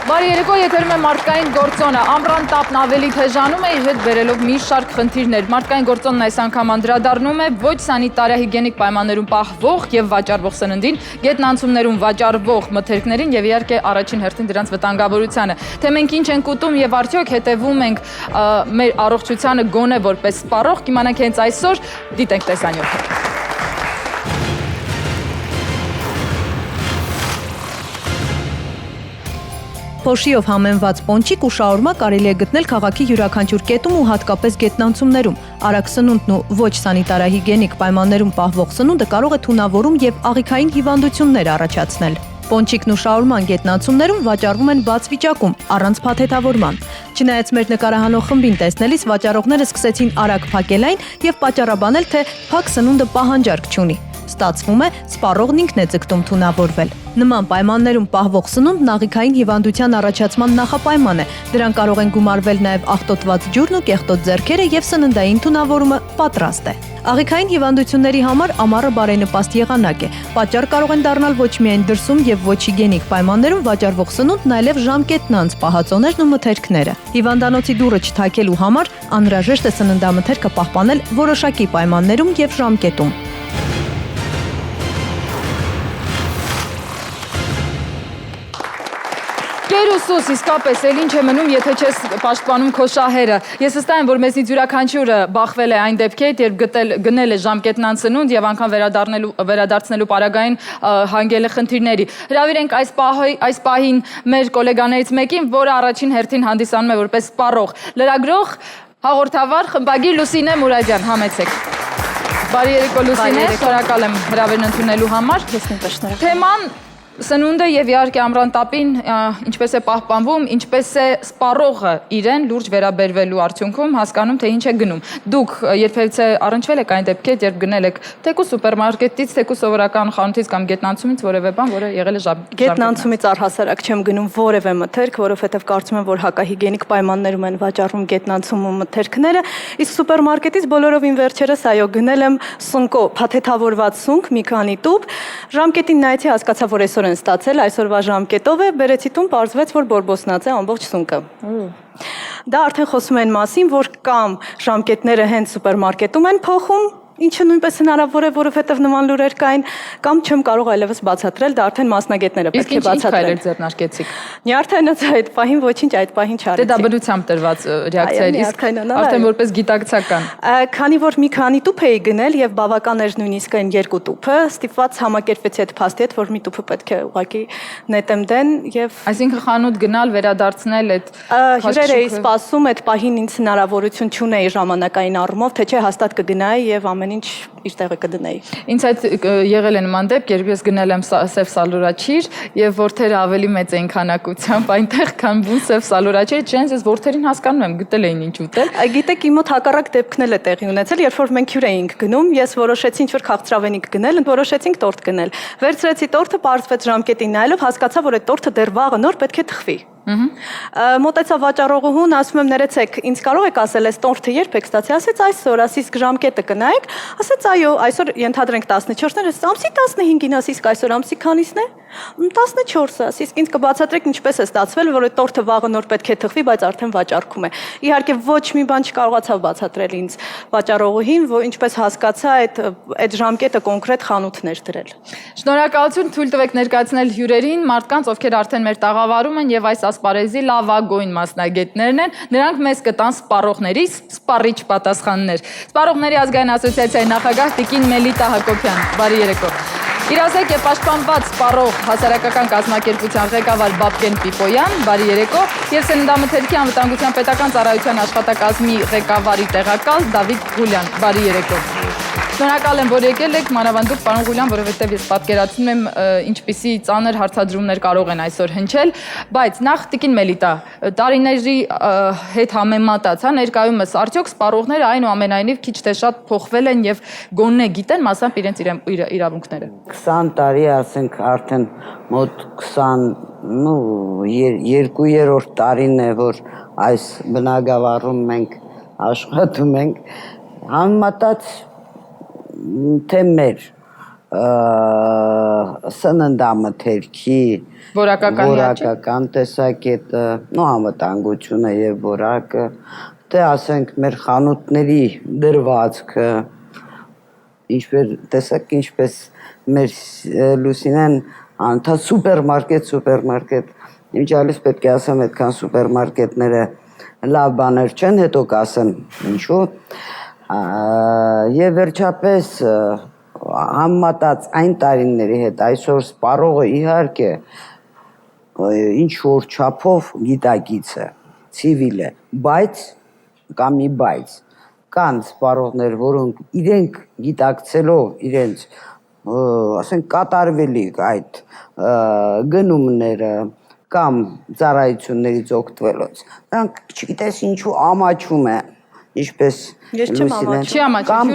Բարի երեկո, եթերում է մարդկային գործոնը, ամռան տապն ավելի թեժանում է իր հետ բերելով մի շարք խնդիրներ, մարդկային գործոնն այս անգամ անդրադառնում է ոչ սանիտարահիգենիկ պայմաններում պահվող և վաճառվող սննդին, գետնանցումներում վաճառվող մթերքներին և իհարկե առաջին հերթին դրանց վտանգավորությանը, թե մենք ինչ ենք ուտում և արդյոք հետևում ենք մեր առողջությանը գոնե որպես սպառող, կիմանանք հենց այսօր, դիտենք տեսանյութը։ Փոշիով համեմված պոնչիկ ու շաուրմա կարելի է գտնել քաղաքի յուրաքանչյուր կետում ու հատկապես գետնանցումներում։ Արագ սնունդն ու ոչ սանիտարահիգենիկ պայմաններում պահվող սնունդը կարող է թունավորում և աղիքային հիվանդություններ առաջացնել։ Պոնչիկն ու շաուրման գետնանցումներում վաճառվում են բաց վիճակում, առանց փաթեթավորման։ Չնայած մեր նկարահանող խմբին տեսնելիս վաճառողները սկսեցին արագ փակել այն և պատճառաբանել, թե փակ սնունդը պահանջարկ չունի։ Ստացվում է, սպառողն ինքն է ձգտում թունավորվել։ Նման պայմաններում պահվող սնունդն աղիքային հիվանդության առաջացման նախապայման է։ Դրան կարող են գումարվել նաև աղտոտված ջուրն ու կեղտոտ ձեռքերը և սննդային թունավորումը պատրաստ է։ Աղիքային հիվանդությունների համար ամառը բարենպաստ եղանակ է։ Պատճառ կարող են դառնալ ոչ միայն դրսում և ոչ հիգիենիկ պայմաններում վաճառվող սնունդն, այլև ժամկետն անց պահածոներն ու մթերքները։ Հիվանդանոցի դուռը չթակելու համար անհրաժեշտ է սննդամթերքը պահպանել որոշակի պայմաններում և ժամկետում։ Կերուսուս, իսկապես, էլ ինչ է մնում, եթե չես պաշտպանում քո շահերը։ Ես վստահ եմ, որ մեզնից յուրաքանչյուրը բախվել է այն դեպքի հետ, երբ գնել է ժամկետնան սնունդ և անգամ վերադարձնելու պարագային հանգել է խնդիրների։ Հրավիրենք այս պահին մեր գոլեգաներից մեկին, որը առաջին հերթին հանդիսանում է որպես սպառող։ Լրագրող, հաղորդավար, խմբագիր Լուսինե Մուրադյան, համեցեք։ Բարի երեկո Լուսինե, շնորհակալ եմ հրավերն ընդունելու համար։ Թեման սնունդը և իհարկե ամռան տապին ինչպես է պահպանվում, ինչպես է սպառողը իրեն լուրջ վերաբերվելու արդյունքում հասկանում, թե ինչ է գնում։ Դուք երբևիցե առնչվել եք այն դեպքեր, երբ գնել եք թեկուզ սուպերմարկետից, թեկուզ սովորական խանութից կամ գետնանցումից որևէ բան, որը եղել է Գետնանցումից առհասարակ չեմ գնում որևէ մթերք, որովհետև կարծում եմ, որ հակահիգիենիկ պայմաններում են վաճառվում գետնանցումում մթերքները, իսկ սուպերմարկետից բոլորովին վերջերս այո գնել եմ սունկո, փաթեթավորված սունկ, մի քանի տուփ, ժամկետին նայեցի, հասկացա, որ այսօր են ստացել, այսօրվա ժամկետով է, բերեցի տուն, պարզվեց, որ բորբոսնած է ամբողջ սունկը։ Դա արդեն խոսում են մասին, որ կամ ժամկետները հենց սուպերմարկետում են փոխում, ինչը նույնպես հնարավոր է, որովհետև նման լուրեր կային, կամ չեմ կարող այլևս բացատրել, դա արդեն մասնագետները պետք է բացատրեն։ Իսկ ինչ ձեռնարկեցիք։ Նյարդայնացա այդ պահին ոչինչ այդ պահին չարեցի։ Դե դա բնությամբ տրված ռեակցիա էր, իսկ արդեն որպես գիտակցական։ Քանի որ մի քանի տուփ էի գնել եւ բավական էր նույնիսկ այն երկու տուփը, ստիպված համակերպվեցի այդ փաստի հետ, որ մի տուփը պետք է ուղղակի նետեմ դեն եւ Այսինքն խանութ գնալ, վերադարձնել այդ հյուրեր էի սպասում, այդ պահին ինձ հնարավորություն չունեի ժամանակային առումով, թե չէ հաստատ կգնայի եւ ամեն ինչ իր տեղը կդնեի։ Ինձ այդ եղել է նման դեպք, երբ ես գնել եմ սև սալորաչիր եւ որդերը ավելի մեծ էին քանակությամբ այնտեղ, քան բուն սև սալորաչիր, չեն ես որդերին հասկանում եմ, գտել էին ինչ ուտել։ Գիտեք, իմ մոտ հակառակ դեպքն էլ է տեղի ունեցել, երբ որ մենք հյուր էինք գնում, ես որոշեցի ինչ-որ քաղցրավենիք գնել, որոշեցինք տորտ գնել։ Վերցրեցի տորտը, պարզվեց ժամկետին նայելով, հասկացա, որ այդ տորտը դեռ վաղը նոր պետք է թխվի։ Մոտեցա վաճառողուհուն, ասում եմ, ներեցեք, ինձ կարող եք ասել, այս տորտը երբ եք ստացի, ասեց այսօր, ասից ժամկետը կնայեք, ասեց այո, այսօր ենթադրենք 14-ներ, ասեց ամսի 15-ին, ասից այսօր ամսի քանիսն է, 14-ը, ասից ինձ կբացատրեք ինչպես է ստացվել, որ այդ տորտը վաղը նոր պետք է թխվի, բայց արդեն վաճառքում է։ Իհարկե ոչ մի բան չկարողացավ բացատրել ինձ վաճառողուհին, որ ինչպես հասկացա, այդ ժամկետը կոնկրետ խանութն էր դրել։ Շնորհակալություն, թույլ տվեք ներկայացնել հյուրերին, մարդկանց, ովքեր արդեն մեր տաղավարում են եւ այս ասպարեզի լավագույն մասնագետներն են, նրանք մեզ կտան սպառողների սպառիչ պատասխաններ։ Սպառողների ազգային ասոցիացիայի նախագահ Տիկին Մելիտա Հակոբյան, բարի երեկո։ Իրազեկ եւ պաշտպանված սպառող հասարակական կազմակերպության ղեկավար Բաբկեն Պիպոյան, բարի երեկո, եւ սննդամթերքի անվտանգության պետական ծառայության աշխատակազմի ղեկավարի տեղակալ Դավիթ Ղուլյան, բարի երեկո։ Շնորհակալ եմ, որ եկել եք, մանավանդ պարոն Ղուլյան, որովհետև ես պատկերացնում եմ ինչպիսի ծանր հարցադրումներ կարող են այսօր հնչել, բայց նախ Տիկին Մելիտա, տարիների հետ համեմատած, ներկայումս արդյոք սպառողները այնուամենայնիվ քիչ թե շատ փոխվել են եւ գոնե գիտեն մասամբ իրենց իրավունքները։ 20 տարի, ասենք, արդեն մոտ 22-րդ տարին է, որ այս բնակավարում մենք աշխատում ենք, համեմատած թե մեր սննդամթերքի որակական տեսակետը, անվտանգությունը եւ որակը, թե ասենք մեր խանութների դրվածքը, ինչպես մեր Լուսինեն անթա սուպերմարկետ, Ինչալիս պետք է ասեմ, այդքան սուպերմարկետները լավ բաներ չեն, հետո կասեն ինչու։ Եվ վերջապես համեմատած այն տարիների հետ այսօր սպառողը իհարկե ինչ-որ չափով գիտակից է, ցիվիլ է, բայց կան սպառողներ, որոնք իրենք գիտակցելով իրենց ասենք կատարվելիք այդ գնումները կամ ծառայություններից օգտվելուց, նրանք չգիտես ինչու ամաչում են, ինչպես կամ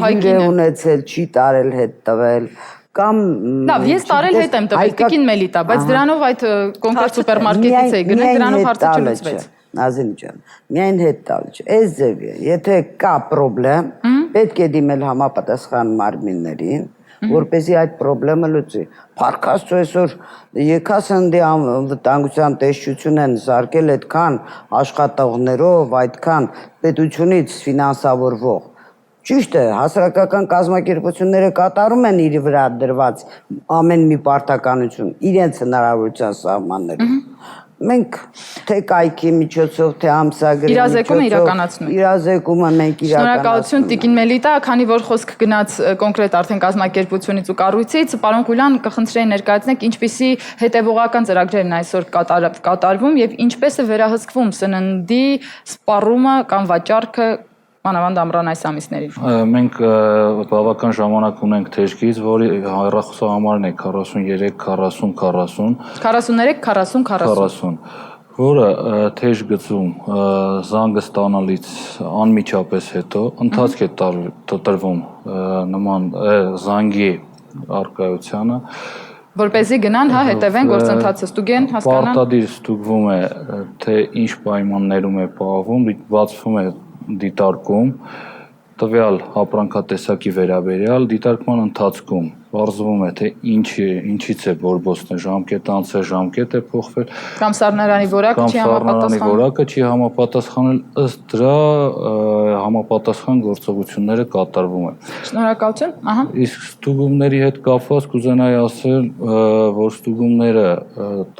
հյուր է ունեցել, չի տարել հետ տվել, կամ Լավ, ես տարել հետ եմ տվել, տիկին Մելիտա, բայց դրանով այդ կոնկրետ սուպերմարկետից էի գնել, դրանով հարցը չլուծվեց։ Ազին ջան, միայն հետ տալ չէ, այս ձևի է, եթե կա պրոբլեմ, պետք է դիմել համապատասխան մարմիններին, որպեսզի այդ պրոբլեմը լուծի։ Փառք Աստծո, այսօր ԵՔՍՆԴ անվտանգության տեսչություն են զարկել այդքան աշխատողներով, այդքան պետությունից ֆինանսավորվող։ Ճիշտ է, հասարակական կազմակերպությունները կատարում են իր վրա դրված ամեն մի պարտականություն իրենց հնարավորության սահմաններում։ Մենք թե կայքի միջոցով, թե ամսագրի միջոցով իրազեկումը մենք իրականացնում։ Շնորհակալություն Տիկին Մելիտա, քանի որ խոսք գնաց կոնկրետ արդեն կազմակերպությունից ու կառույցից, պարոն Գուլյան, կխնդրեի ներկայացնեք ինչպիսի հետևողական ծրագրեր են այսօր կատարվում եւ ինչպես է վերահսկվում սննդի սպառումը կամ վաճառքը մանավանդ ամռան այս ամիսներին։ Մենք բավական ժամանակ ունենք թեժկից, որի հեռախոսահամարն է 43 40 40, որը թեժ գծում զանգը ստանալից անմիջապես հետո ընթացք է տրվում նման զանգի առկայությանը, որպեսզի գնան, հետևեն գործընթացը, ստուգեն, հասկանան։ Պարտադիր ստուգվում է, թե ինչ պայմաններում է պահվում, բացվում է դիտարկում, տվյալ ապրանքատեսակի վերաբերյալ դիտարկման ընթացքում պարզվում է, թե ինչից է բորբոցն է, ժամկետը անցել, ժամկետ է փոխվել, կամ սառնարանի որակը չի համապատասխանել, ըստ դրա համապատասխան գործողությունները կատարվում են։ Շնորհակալություն, Իսկ ստուգումների հետ կապված կուզենայի ասել, որ ստուգումները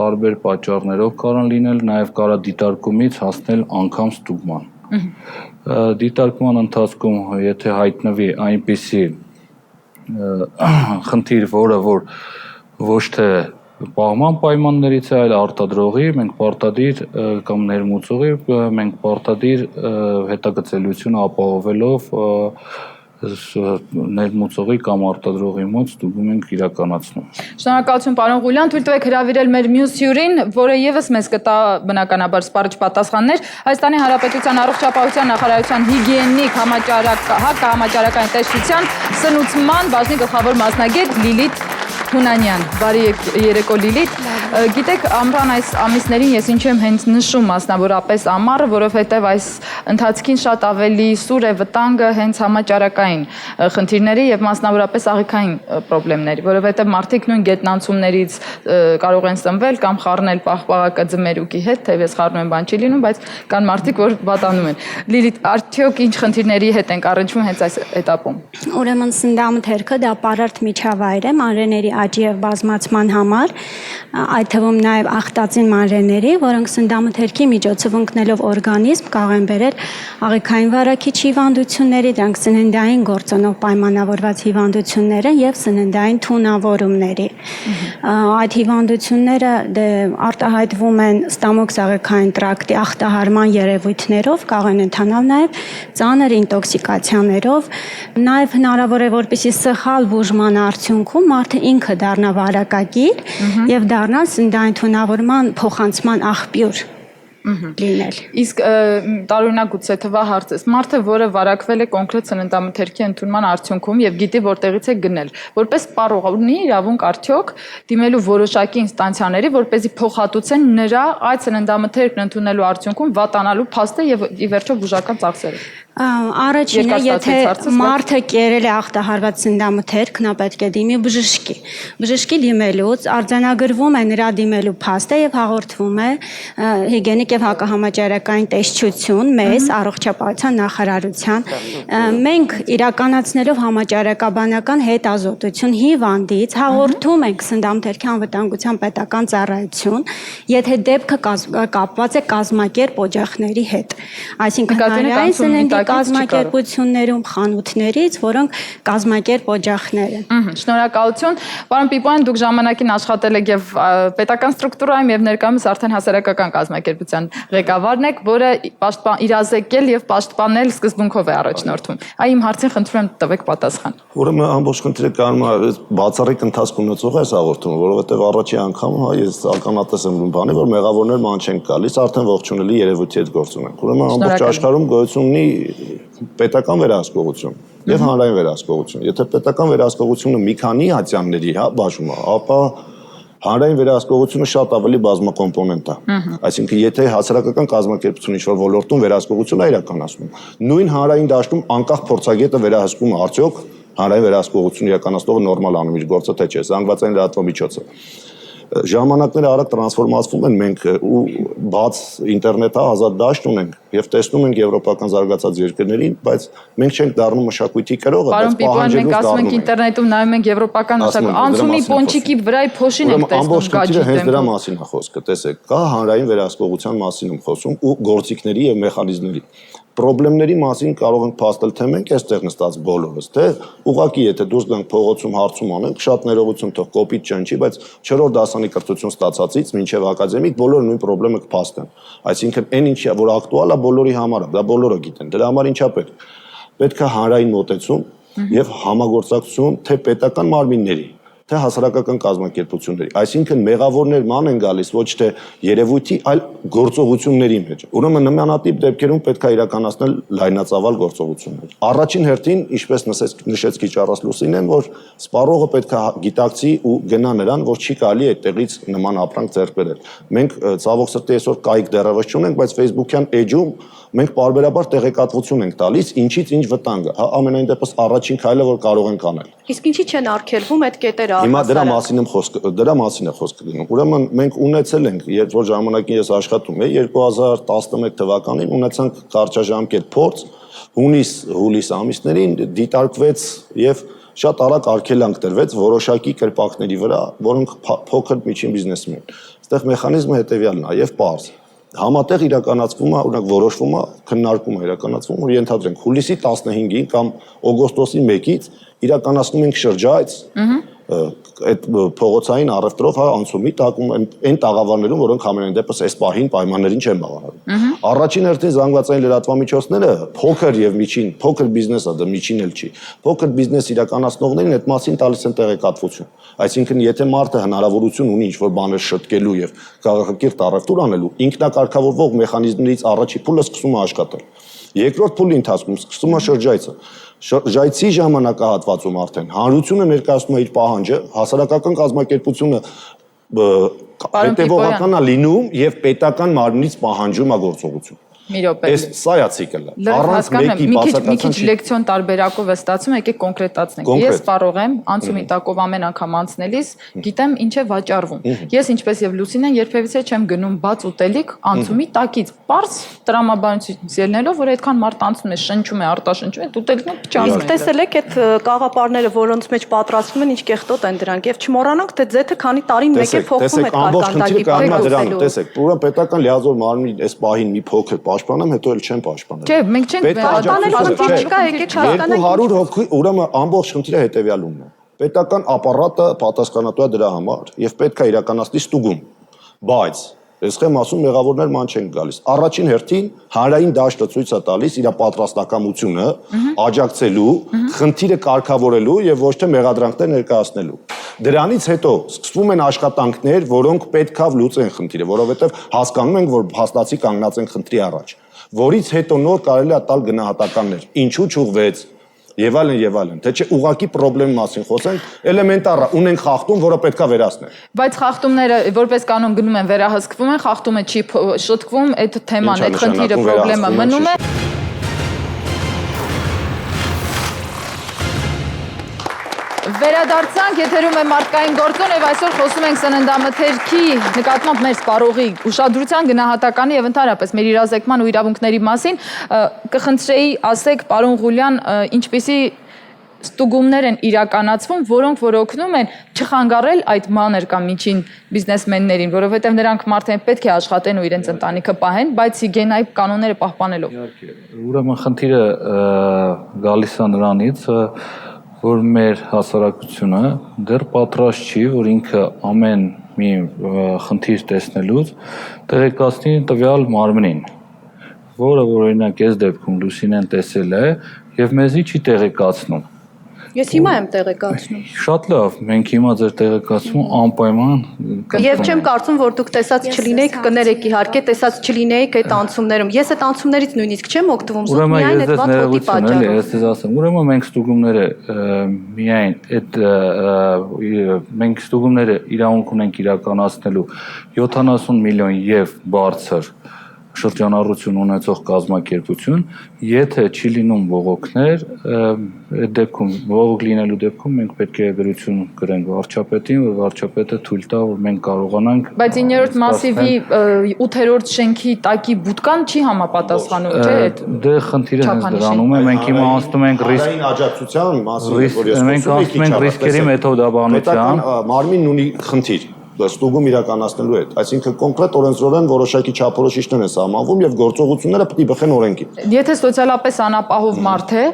տարբեր պատճառներով կարան լինել, նաև կարա դիտարկումից հասնել անգամ ստուգման։ Դիտարկման ընթացքում եթե հայտնվի այնպիսի խնդիր, որը ոչ թե պահման պայմաններից է, այլ արտադրողի, մենք պարտադիր կամ ներմուծողի, մենք պարտադիր հետագծելիությունը ապահովելով ներմուծողի կամ արտադրողի մոտ ստուգում ենք իրականացնում։ Շնորհակալություն պարոն Գուլյան, թույլ տվեք հրավիրել մեր մյուս հյուրին, որը եւս մեզ կտա բնականաբար սպառիչ պատասխաններ։ Հայաստանի Հանրապետության առողջապահության նախարարության հիգիենիկ համաճարակային տեսչության սնուցման բաժնի գլխավոր մասնագետ Լիլիթ Հունանյան։ Բարի երեկո Լիլիթ։ Գիտեք, ամռան այս ամիսներին ես ինչու եմ հենց նշում մասնավորապես ամառը, որովհետև այս ընթացքին շատ ավելի սուր է վտանգը հենց համաճարակային խնդիրների եւ մասնավորապես աղիքային խնդիրների, որովհետև մարդիկ նույն գետնանցումներից կարող են սնվել կամ խառնել պաղպաղակը ձմերուկի հետ, թեև խառնում են բան չի լինում, բայց կան մարդիկ, որ վատանում են։ Լիլիթ, արդյոք ինչ խնդիրների հետ ենք առնչվում հենց այս этаպում։ Ուրեմն սննդամթերքը դա պարարտ միջավայր է մանրէների աճի եւ բազմացման համար, այդ թվում նաեւ ախտածին մանրէների, որոնք սննդամթերքի միջոցով ընկնելով օրգանիզմ կարող են բերել աղիքային վարակիչ հիվանդությունների, դրանք սննդային գործոնով պայմանավորված հիվանդությունները եւ սննդային թունավորումների։ Այդ հիվանդությունները արտահայտվում են ստամոքսաղիքային տրակտի ախտահարման երևույթներով, կարող են ընթանալ նաեւ ծանր ինտոքսիկացիաներով, նաեւ հնարավոր է որպեսզի սխալ բուժման արդյունքում մարդը ինքը դառնա վարակագիր եւ դառնա սննդային թունավորման փոխանցման աղբյուր լինել։ Իսկ տարօրինակ գուցե թվա հարցս, մարդը, որը վարակվել է կոնկրետ սննդամթերքի ընդունման արդյունքում եւ գիտի որտեղից է գնել, որպես սպառող ունի իրավունք արդյոք դիմելու որոշակի ինստանցիաների, որպեսզի փոխհատուցեն նրա այդ սննդամթերքն ընդունելու արդյունքում վատանալու փաստը եւ ի վերջո բուժական ծախսերը։ Առաջինը, եթե մարդը կերել է ախտահարված սննդամթերք, նա պետք է դիմի բժշկի։ Բժշկի դիմելուց արձանագրվում է նրա դիմելու փաստը եւ հաղորդվում է հիգիենիկ եւ հակահամաճարակային տեսչություն մեզ առողջապահության նախարարության։ Մենք իրականացնելով համաճարակաբանական հետազոտություն հիվանդից հաղորդում ենք սննդամթերքի անվտանգության պետական ծառայություն, եթե դեպքը կապված է կազմակերպ օջախների հետ։ Այսինքն հանրային սննդի կազմակերպություններում, խանութներից, որոնք կազմակերպ օջախներ են։ Շնորհակալություն։ Պարոն Պիպոյան, դուք ժամանակին աշխատել եք եւ պետական ստրուկտուրայում եւ ներկայումս արդեն հասարակական կազմակերպության ղեկավարն եք, որը իրազեկել եւ պաշտպանել սկզբունքով է առաջնորդվում։ Այ իմ հարցին խնդրում եմ տվեք պատասխան։ Ուրեմն ամբողջ խնդիրը կանում է բացառիկ ընթացք ունեցող այս հաղորդումը, որովհետեւ առաջի անգամ ես ականատես եմ բանի, որ մեղավորներ ման չեն գալիս, արդեն ողջունելի երևույթի հետ գործ ունենք։ Ուրեմն ամբողջ աշխարհում գոյություն ունի պետական վերահսկողություն եւ հանրային վերահսկողություն։ Եթե պետական վերահսկողությունը մի քանի ատյանների բաժում է, ապա հանրային վերահսկողությունը շատ ավելի բազմակոմպոնենտ է։ Այսինքն, եթե հասարակական կազմակերպությունը ինչ-որ ոլորտում վերահսկողություն է իրականացնում, նույն հանրային դաշտում անկախ փորձագետը վերահսկում է արդյոք հանրային վերահսկողություն իրականացնողը նորմալ անում իր գործը թե չէ, զանգվածային լրատվամիջոցը։ Ժամանակները արագ տրանսֆորմացվում են, մենք ու բաց ինտերնետ ազատ դաշտ ունենք եւ տեսնում ենք եվրոպական զարգացած երկրներին, բայց մենք չենք դառնում մշակույթի կրողը, բայց պահանջելուց մենք ասում ենք ինտերնետում նայում ենք եվրոպական մշակույթ, անցումի պոնչիկի վրայի փոշին ենք տեսնում գաճի հենց դրա մասին է խոսքը, տեսեք, կա հանրային վերահսկողության մասին եմ խոսում ու գործիքների եւ մեխանիզմների։ Պրոբլեմների մասին կարող ենք փաստել թե մենք այստեղ նստած բոլորս, թե ուղղակի եթե դուրս գանք փողոցում հարցում անենք, շատ ներողություն թող կոպիտ չնչի, բայց 4-րդ դասանի կրթություն ստացածից մինչև ակադեմիկ բոլորը նույն պրոբլեմը կփաստեն։ Այսինքն այն ինչ որ ակտուալ է բոլորի համար է, դա բոլորը գիտեն։ Դրա համար ինչա պետք։ Պետք է հանրային մոտեցում եւ համագործակցություն թե պետական մարմինների, թե հասարակական կազմակերպությունների, այսինքն մեղավորներ ման են գալիս ոչ թե երևույթի, այլ գործողությունների մեջ։ Ուրեմն նմանատիպ դեպքերում պետք է իրականացնել լայնածավալ գործողություններ։ Առաջին հերթին, ինչպես նշեց քիչ առած Լուսինեն, որ սպառողը պետք է գիտակցի ու գնա նրան, որ չի կարելի այդտեղից նման ապրանք ձեռք բերել։ Մենք ցավոք սրտի այսօր կայք դեռևս չունենք, բայց Facebook-յան էջում մենք պարբերաբար տեղեկատվություն ենք տալիս, ինչից ինչ վտանգ է։ Ամենայն դեպս առաջին քայլը որ կարող ենք անել։ Իսկ ինչի չեն արգելվում այդ կետերը։ Հիմա դրա մասին է խոսքը գնում։ Ուրեմն մենք ունեցել ենք, երբ որ ժամանակին ես աշխատում էի 2011 թվականին ունեցանք կարճաժամկետ փորձ, հունիս ամիսներին դիտարկվեց եւ շատ արագ արգելանք տրվեց որոշակի կրպակների վրա, որոնք փոքր միջին բիզնեսմեն են։ Այստեղ մեխանիզմը հետեւյալն է եւ պարզ։ Համատեղ իրականացվում է, օրինակ որոշվում է, քննարկում է իրականացվում, որ ենթադրենք հուլիսի 15-ին կամ օգոստոսի 1-ից իրականացնում ենք շրջայց այդ փողոցային առևտրով անցումի տակում այն տաղավարներում, որոնք ամենայն դեպս այս պահին պայմաններին չեն բավարարում։ Առաջին հերթին զանգվածային լրատվամիջոցները փոքր եւ միջին, փոքր բիզնեսը դա միջին էլ չի։ Փոքր բիզնես իրականացնողներին այդ մասին տալիս են տեղեկատվություն։ Այսինքն, եթե մարդը հնարավորություն ունի ինչ-որ բաներ շտկելու եւ քաղաքակիրթ առևտուր անելու, ինքնակարգավորվող մեխանիզմներից առաջի փուլը սկսում է աշխատել։ Երկրորդ փուլի ընթացքում սկսում է շրջայցը։ Շրջայցի ժամանակահատվածում արդեն հանրությունը ներկայացնում է իր պահանջը, հասարակական կազմակերպությունը հետևողական է լինում եւ պետական մարմնից պահանջում է գործողություն։ Մի րոպե։ Այս սա է ցիկլը։ Առանց մեկի մի քիչ լեկցիոն տարբերակով է ստացվում, եկեք կոնկրետացնենք։ Ես սպառող եմ, անցումի տակով ամեն անգամ անցնելիս գիտեմ ինչ է վաճառվում։ Ես ինչպես եւ Լուսինեն երբևիցե չեմ գնում բաց ուտելիք անցումի տակից։ Պարզ տրամաբանությունից ելնելով, որ այդքան մարդ անցնում է, շնչում է, արտաշնչում է, ուտելիքն ու փչանում է։ Իսկ տեսել եք այդ կաղապարները, որոնց մեջ պատրաստվում են, ինչ կեղտոտ են դրանք եւ չմոռանանք թե ձեթը քանի տարին մեկ է փոխվում այդ կարկանդակի։ Տեսեք, ուրեմն պետական լիազոր մարմնի այս պահին մի փոքր պաշտպանեմ, հետո էլ չեմ պաշտպանել։ Չէ, մենք չենք պաշտպանել, եկեք հասկանանք։ 200 հոգի, ուրեմն ամբողջ խնդիրը հետեւյալումն է։ Պետական ապարատը պատասխանատու է դրա համար եւ պետք է իրականացնի ստուգում։ Բայց ես եմ ասում, մեղավորներ ման չեն գալիս։ Առաջին հերթին հանրային դաշտը ցույց է տալիս իր պատրաստակամությունը աջակցելու, խնդիրը կարգավորելու եւ ոչ թե մեղադրանքներ ներկայացնելու։ Դրանից հետո սկսվում են աշխատանքներ, որոնք պետքա լուծեն խնդիրը, որովհետեւ հասկանում ենք, որ հաստատի կանգնած են խնդրի առաջ, որից հետո նոր կարելի է տալ գնահատականներ։ Ինչու չուղվեց եւ այլն, թե չէ ուղակի խնդրի մասին խոսենք, էլեմենտար է, ունենք խախտում, որը պետքա վերացնել։ Բայց խախտումները որպես կանոն գնում են վերահսկվում են, խախտումը չի շտկվում, այդ թեման, այդ խնդիրը, խնդրեմը մնում է։ Վերադարձանք, եթերում է մարդկային գործոն եւ այսօր խոսում ենք սննդամթերքի նկատմամբ մեր սպառողի ուշադրության գնահատականի եւ ընդհանրապես մեր իրազեկման ու իրավունքների մասին կխնդրեի ասեք պարոն Ղուլյան, ինչպիսի ստուգումներ են իրականացվում, որոնք որ օգնում են չխանգարել այդ մանր կամ միջին բիզնեսմեններին, որովհետեւ նրանք մարդեն պետք է աշխատեն ու իրենց ընտանիքը պահեն, բայց հիգիենայի կանոնները պահպանելով։ Ուրեմն խնդիրը գալիս է նրանից, որ մեր հասարակությունը դեռ պատրաստ չի, որ ինքը ամեն մի խնդիր տեսնելուց տեղեկացնի տվյալ մարմնին, որը որ օրինակ այս դեպքում Լուսինեն տեսել է եւ մեզի չի տեղեկացնում։ Ես հիմա եմ տեղեկացնում։ Շատ լավ, մենք հիմա ձեր տեղեկացում անպայման Եվ չեմ կարծում, որ դուք տեսած չլինեիք, կներեք իհարկե, տեսած չլինեիք այդ անցումներում։ Ես այդ անցումներից նույնիսկ չեմ օգտվում, զուտ միայն այդ վատ հոտի պատճառով։ Ես ձեզ ասեմ, ուրեմն մենք ստուգումները միայն այդ մենք ստուգումները իրավունք ունենք իրականացնելու 70 միլիոն եւ բարձր շրջանառություն ունեցող կազմակերպություն, եթե չի լինում բողոքներ, այդ դեպքում բողոք լինելու դեպքում մենք պետք է գրություն գրենք վարչապետին, որ վարչապետը թույլ տա, որ մենք կարողանանք։ Բայց 9-րդ մասիվի 8-րդ շենքի տակի բուտկան չի համապատասխանում, չէ՞, այդ։ Դե խնդիրը հենց դրանում է, մենք հիմա անցնում ենք Հանրային աջակցության մասին, որ ես մենք անցնում ենք ռիսկերի մեթոդաբանության։ Մարմինն ունի խնդիր ստուգում իրականացնելու հետ, այսինքն կոնկրետ օրենսդրորեն որոշակի չափորոշիչներ են սահմանվում եւ գործողությունները պետք է բխեն օրենքին։ Եթե սոցիալապես անապահով մարդ է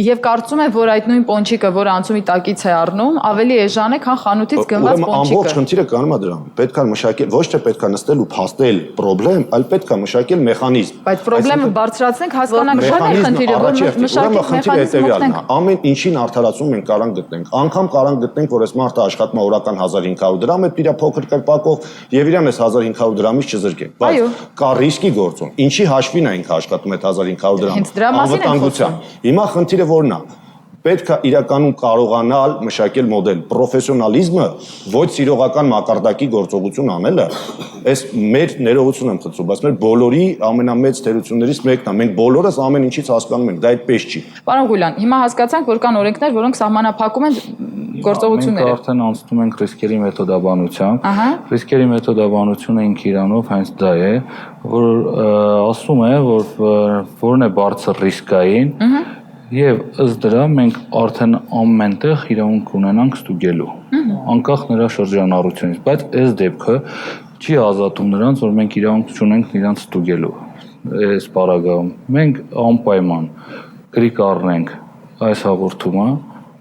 եւ կարծում է, որ այդ նույն պոնչիկը, որ անցումի տակից է առնում, ավելի էժան է, քան խանութից գնված պոնչիկը։ Ամբողջ խնդիրը կանում է դրանում։ Պետք է մշակել, ոչ թե պետք է նստել ու փաստել խնդրեմ, այլ պետք է մշակել մեխանիզմ։ Բայց խնդրեմը բարձրացնենք, հասկանանք շատ է խնդիրը, որ մշակել մեխանիզմ։ Ամեն ինչին արդարացում մենք կարող գտնենք։ Անկամ կարող գտնենք, որ այս մարդը աշխատում է օրական 1500 դրամ, այդ իր փոքր կրպակով եւ իրան այս 1500 դրամից չզրկենք։ Բայց կա ռիսկի գործոն։ Ինչի հաշվին է ինքը աշխատում այդ 1500 դրամը։ Անվտանգության։ Հիմա խնդիրը որն է։ Պետք է իրականում կարողանալ մշակել մոդել պրոֆեսիոնալիզմը ոչ սիրողական մակարդակի գործողություն անելը այս մեր ներողություն եմ խնդրում բայց մեր բոլորի ամենամեծ թերություններից մեկն է մենք բոլորս ամեն ինչից հասկանում ենք դա այդպես չի Պարոն Ղուլյան հիմա հասկացանք որ կան օրենքներ որոնք սահմանափակում են գործողությունները մենք արդեն անցնում ենք ռիսկերի մեթոդաբանությամբ ռիսկերի մեթոդաբանությունը ինքը իրանով հենց դա է որ ասում է որ որն է բարձր ռիսկային Եվ ըստ դրա մենք արդեն ամենտեղ իրավունք ունենանք ստուգելու, անկախ նրա շրջանառությունից, բայց այս դեպքը չի ազատում նրանց, որ մենք իրավունք չունենք նրանց ստուգելու այս պարագայում։ Մենք անպայման գրի կառնենք այս հաղորդումը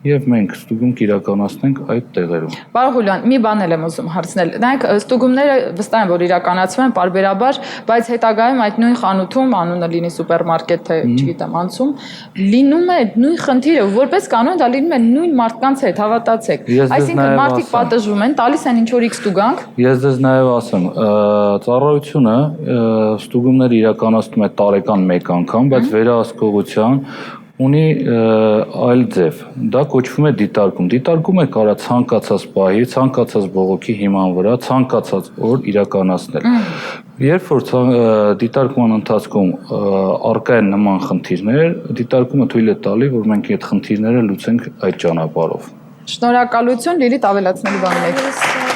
Եվ մենք ստուգում կիրականացնենք այդ տեղերում։ Պարոն Ղուլյան, մի բան եմ ուզում հարցնել։ Նայեք, ստուգումները վստահ եմ, որ իրականացվում են պարբերաբար, բայց հետագայում այդ նույն խանութում, անունը լինի սուպերմարկետ, թե չգիտեմ, անցում, լինում է նույն խնդիրը, որպես կանոն դա լինում է նույն մարդկանց հետ, հավատացեք։ Այսինքն մարդիկ պատժվում են, տալիս են ինչ-որ X ստուգանք։ Ես դες նաև ասեմ, ծառայությունը ստուգումները իրականացնում է տարեկան 1 անգամ, բայց վերահսկողության ունի այլ ձև, դա կոչվում է դիտարկում, դիտարկում է կարա ցանկացած պահի, ցանկացած բողոքի հիման վրա, ցանկացած օր իրականացնել։ Երբ որ դիտարկման ընթացքում առկա են նման խնդիրներ, դիտարկումը թույլ է տալի, որ մենք այդ խնդիրները լուծենք այդ ճանապարհով։ Շնորհակալություն, Լիլիթ, ավելացնելու բան ունեք։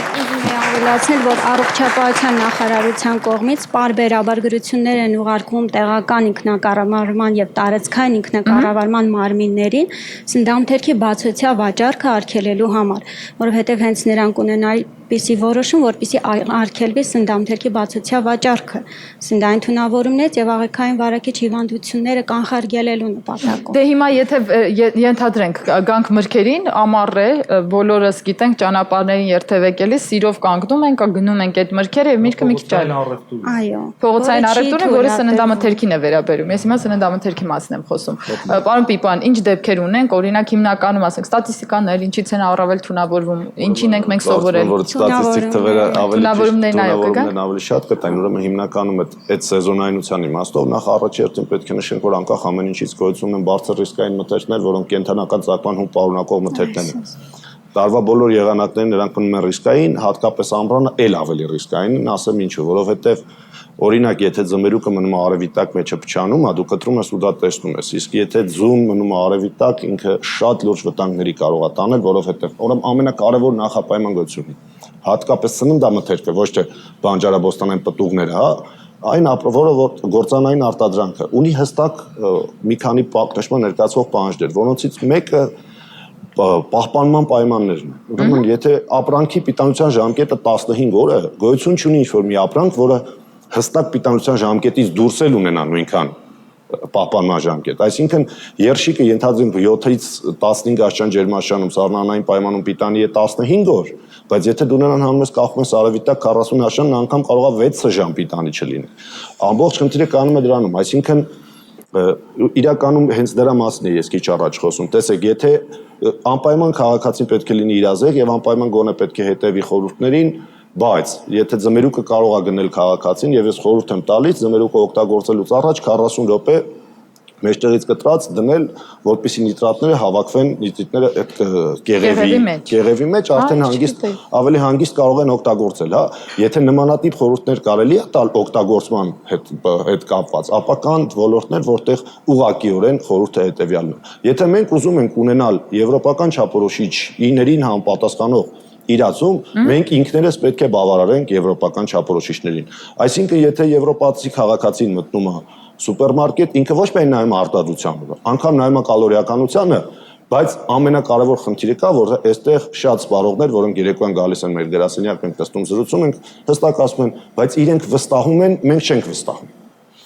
Ավելացնել, որ առողջապահության նախարարության կողմից պարբերաբար գրություններ են ուղարկվում տեղական ինքնակառավարման եւ տարածքային ինքնակառավարման մարմիններին սննդամթերքի բացօթյա վաճառքը արգելելու համար, որովհետեւ հենց նրանք ունենալ պիսի որոշում, որպեսզի արգելվի սննդամթերքի բացօթյա վաճառքը, սննդային թունավորումներից եւ աղեքային վարակիչ հիվանդությունները կանխարգելելու նպատակով։ Դե հիմա եթե ենթադրենք գանք մրգերին, ամառ է, բոլորս գիտենք ճանապարհներին երթևեկելիս սիրով կանգնում ենք, գնում ենք այդ մրգերը եւ միրգը մի քիչ այլ։ Այո։ Փողոցային առևտուրը, որը սննդամթերքին է վերաբերում։ Ես հիմա սննդամթերքի մասին եմ խոսում։ Պարոն Պիպան, ինչ դեպքեր ունենք, օրինակ հիմնականում ասենք ստատիստիկաներ, ինչից են առավել թունավորվում, ինչին ենք մենք սովորել։ Ստատիստիկ թվերը ավելի ավելի շատ կտային, ուրեմն հիմնականում այդ սեզոնայնության իմաստով նախ առաջերտին պետք է նշենք, որ անկախ ամեն ինչից գոյություն ունեն բարձր ռիսկային մթերքներ, որոնք կենթանական ծագման հում պարունակող մթերքներ են։ Տարվա բոլոր եղանակներն նրանք մնում են ռիսկային, հատկապես ամռանը էլ ավելի ռիսկային, ասեմ ինչու, որովհետև օրինակ եթե ձմերուկը մնում է արևի տակ մեջը փչանում է, դու կտրում ես ու դա տեսնում ես, իսկ եթե ձուն մնում է արևի տակ, ինքը շատ լուրջ վտանգների կարող է տանել, որովհետև ուրեմն ամենակարևոր նախապայման գծունի, հատկապես սննդամթերքը, ոչ թե բանջարաբոստանային պտուղները, հա, այն որը գործանային արտադրանքը ունի հստակ մի քանի ճշմարիտ ներկայացվող պահանջներ, որոնցից մեկը պահպանման պայմաններն են։ Ուրեմն եթե ապրանքի պիտանության ժամկետը 15 օր է, գոյություն չունի ինչ-որ մի ապրանք, որը հստակ պիտանության ժամկետից դուրս էլ ունենա նույնքան պահպանման ժամկետ։ Այսինքն երշիկը ենթադրում 7-ից 15 աստիճան ջերմաստիճանում սառնանային պայմանում պիտանի է 15 օր, բայց եթե դու նրան հանում ես կախում ես արևի տակ 40 աստիճան, անգամ կարող է 6 ժամ պիտանի չլինի։ Ամբողջ խնդիրը կանում է դրանում, այսինքն իրականում հենց դրա մասն է ես քիչ առաջ խոսում։ Տեսեք, եթե անպայման քաղաքացին պետք է լինի իրազեկ եւ անպայման գոնե պետք է հետևի խորհուրդներին, բայց եթե ձմերուկը կարող է գնել քաղաքացին եւ ես խորհուրդ եմ տալիս ձմերուկը օգտագործելուց առաջ 40 րոպե մեջտեղից կտրած դնել, որպեսզի նիտրատները հավաքվեն, նիտրիտները այդ կեղևի մեջ արդեն հանգիստ ավելի հանգիստ կարող են օգտագործել, հա։ Եթե նմանատիպ խորհուրդներ կարելի է տալ օգտագործման հետ կապված, ապա կան ոլորտներ, որտեղ ուղղակիորեն խորհուրդը հետեւյալն է։ Եթե մենք ուզում ենք ունենալ եվրոպական չափորոշիչ իներին համապատասխանող իրացում, մենք ինքներս պետք է բավարարենք եվրոպական չափորոշիչներին։ Այսինքն, եթե եվրոպացի քաղաքացին մտնում է սուպերմարկետ, ինքը ոչ միայն նայում է արտադրությանը, անգամ նայում է կալորիականությանը, բայց ամենակարևոր խնդիրը կա, որ այստեղ շատ սպառողներ, որոնք երեկոյան գալիս են մեր գրասենյակ, մենք տեսնում զրուցում ենք, հստակ ասում են, բայց իրենք վստահում են, մենք չենք վստահում։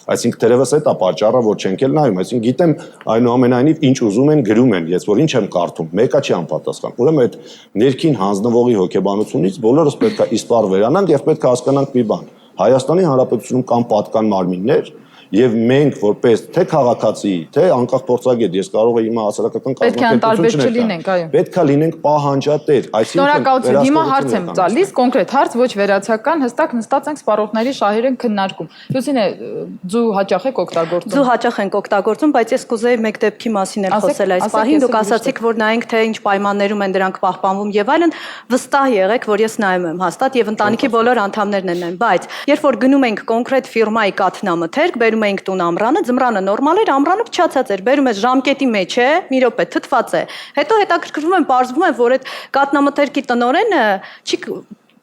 Այսինքն դերևս այդ է պատճառը, որ չենք էլ նայում, այսինքն գիտեմ այնուամենայնիվ ինչ ուզում են գրում են, ես որ ինչ եմ կարդում, մեկը չի անպատասխան։ Ուրեմն այդ ներքին հանձնվողի հոգեբանությունից բոլորս պետք է իսպառ վերանանք եւ պետք է հասկանանք մի բան։ Հայաստանի Հանրապետությունում կան պատկան մարմիններ եւ մենք որպես թե քաղաքացի, թե անկախ փորձագետ, ես կարող եմ հիմա հասարակական կազմակերպություն պետք է լինենք պահանջատեր, այսինքն հիմա հարց եմ տալիս, կոնկրետ հարց, ոչ վերացական, հստակ նստած ենք սպառողների շահեր են քննարկում։ Լուսինե, ձու հաճախ եք օգտագործում։ Ձու հաճախ ենք օգտագործում, բայց ես կուզեի մեկ դեպքի մասին էլ խոսել այս պահին, դուք ասացիք, որ նայենք թե ինչ պայմաններում են դրանք պահպանվում եւ այլն, վստահ եղեք, որ ես նայում եմ հաստատ եւ ընտանիքի բոլոր անդամներն են նայում, բայց երբ որ գնում ենք կոնկրետ ֆիրմայի կաթնամթերք, բերում ենք տուն ամռանը, ձմռանը նորմալ էր, ամռանը փչացած էր, բերում ես ժամկետի մեջ է, մի րոպե թթված է։ Հետո հետաքրքրվում են, պարզվում է, որ այդ կաթնամթերքի տնօրենը չի